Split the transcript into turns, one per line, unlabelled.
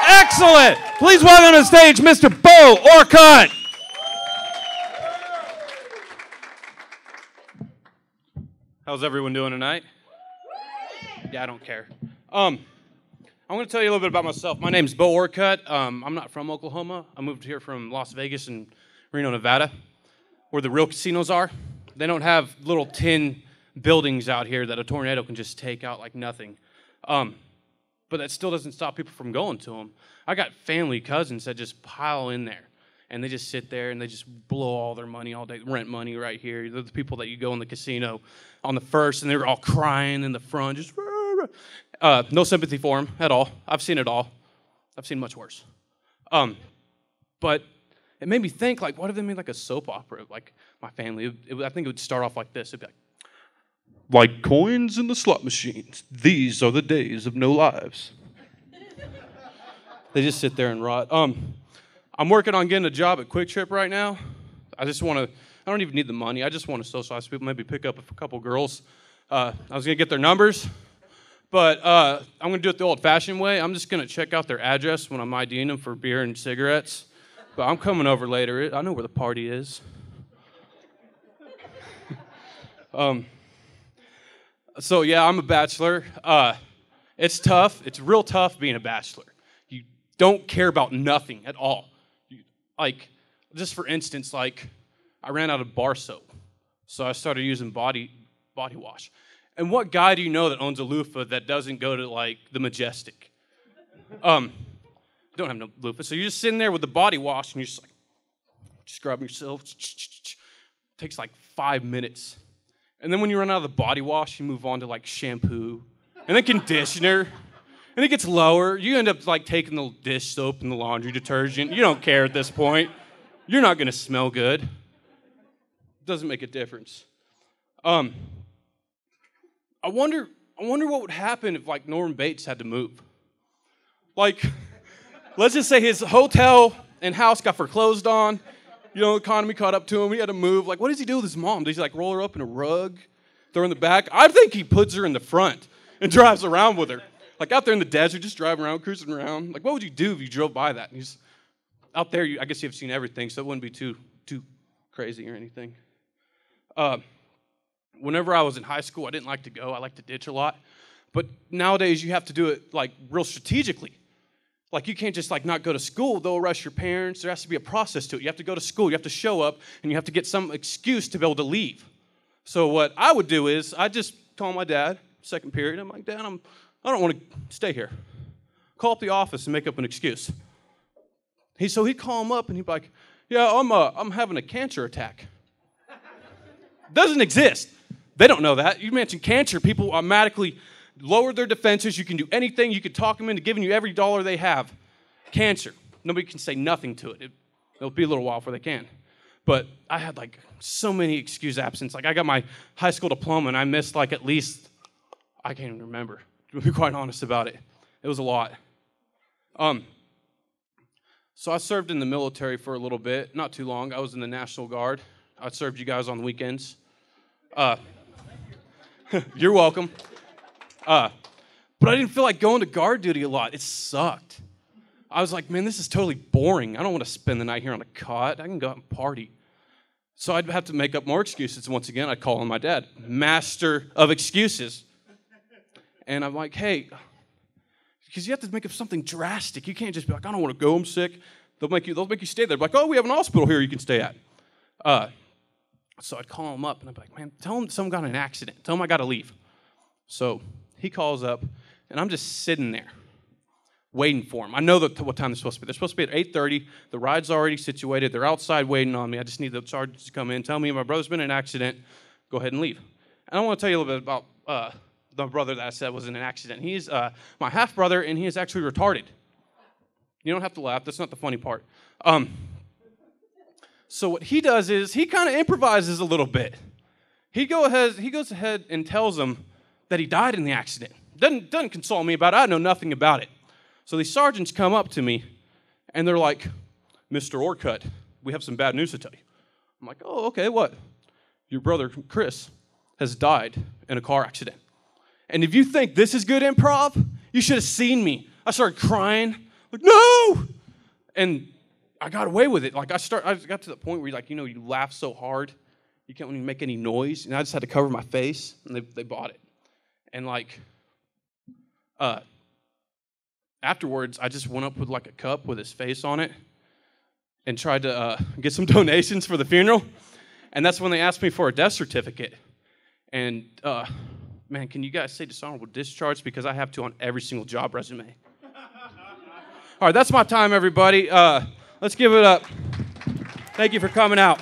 Excellent! Please welcome to the stage Mr. Beau Orcutt. How's everyone doing tonight? Yeah, I don't care. I'm going to tell you a little bit about myself. My name's Beau Orcutt. I'm not from Oklahoma. I moved here from Las Vegas and Reno, Nevada, where the real casinos are. They don't have little tin buildings out here that a tornado can just take out like nothing. But that still doesn't stop people from going to them. I got family cousins that just pile in there, and they just sit there and they just blow all their money all day, rent money right here. They're the people that you go in the casino on the first, and they're all crying in the front, just no sympathy for them at all. I've seen it all. I've seen much worse. But it made me think, like, what if they made like a soap opera? Like my family, I think it would start off like this. It'd be like coins in the slot machines. These are the days of no lives. They just sit there and rot. I'm working on getting a job at Quick Trip right now. I don't even need the money. I just want to socialize with people, maybe pick up a couple girls. I was going to get their numbers, but I'm going to do it the old-fashioned way. I'm just going to check out their address when I'm IDing them for beer and cigarettes. But I'm coming over later. I know where the party is. So, yeah, I'm a bachelor. It's tough. It's real tough being a bachelor. You don't care about nothing at all. Like, just for instance, like, I ran out of bar soap. So I started using body wash. And what guy do you know that owns a loofah that doesn't go to, like, the Majestic? Don't have no loofah. So you're just sitting there with the body wash, and you're just like, scrub yourself. Takes like 5 minutes. And then when you run out of the body wash, you move on to like shampoo and then conditioner. And it gets lower. You end up like taking the dish soap and the laundry detergent. You don't care at this point. You're not going to smell good. It doesn't make a difference. I wonder what would happen if like Norman Bates had to move. Like, let's just say his hotel and house got foreclosed on. You know, the economy caught up to him. He had to move. Like, what does he do with his mom? Does he, like, roll her up in a rug, throw her in the back? I think he puts her in the front and drives around with her. Like, out there in the desert, just driving around, cruising around. Like, what would you do if you drove by that? And he's out there, I guess you've seen everything, so it wouldn't be too crazy or anything. Whenever I was in high school, I didn't like to go. I liked to ditch a lot. But nowadays, you have to do it, like, real strategically. Like, you can't just, like, not go to school. They'll arrest your parents. There has to be a process to it. You have to go to school. You have to show up, and you have to get some excuse to be able to leave. So what I would do is I'd just call my dad, second period. I'm like, Dad, I don't want to stay here. Call up the office and make up an excuse. So he'd call him up, and he'd be like, yeah, I'm having a cancer attack. Doesn't exist. They don't know that. You mention cancer, people automatically lower their defenses. You can do anything. You can talk them into giving you every dollar they have. Cancer. Nobody can say nothing to it. It'll be a little while before they can. But I had like so many excuse absence. Like I got my high school diploma and I missed like at least, I can't even remember. To be quite honest about it. It was a lot. So I served in the military for a little bit. Not too long. I was in the National Guard. I served you guys on the weekends. You're welcome. But I didn't feel like going to guard duty a lot. It sucked. I was like, man, this is totally boring. I don't want to spend the night here on a cot. I can go out and party. So I'd have to make up more excuses. Once again, I'd call on my dad, master of excuses. And I'm like, hey, because you have to make up something drastic. You can't just be like, I don't want to go. I'm sick. They'll make you stay there. Like, oh, we have an hospital here you can stay at. So I'd call him up, and I'd be like, man, tell him someone got in an accident. Tell him I got to leave. So he calls up, and I'm just sitting there waiting for him. I know what time they're supposed to be. They're supposed to be at 8:30. The ride's already situated. They're outside waiting on me. I just need the sergeant to come in, tell me my brother's been in an accident. Go ahead and leave. And I want to tell you a little bit about the brother that I said was in an accident. He's my half-brother, and he is actually retarded. You don't have to laugh. That's not the funny part. So what he does is he kind of improvises a little bit. He goes ahead and tells them that he died in the accident. Doesn't console me about it. I know nothing about it. So these sergeants come up to me, and they're like, Mr. Orcutt, we have some bad news to tell you. I'm like, oh, okay, what? Your brother, Chris, has died in a car accident. And if you think this is good improv, You should have seen me. I started crying, like, no! And I got away with it. Like, I got to the point where, like, you laugh so hard, you can't even make any noise. And I just had to cover my face, and they bought it. And, like, afterwards, I just went up with, like, a cup with his face on it and tried to get some donations for the funeral. And that's when they asked me for a death certificate. And, man, can you guys say dishonorable discharge? Because I have to on every single job resume. All right, that's my time, everybody. Let's give it up. Thank you for coming out.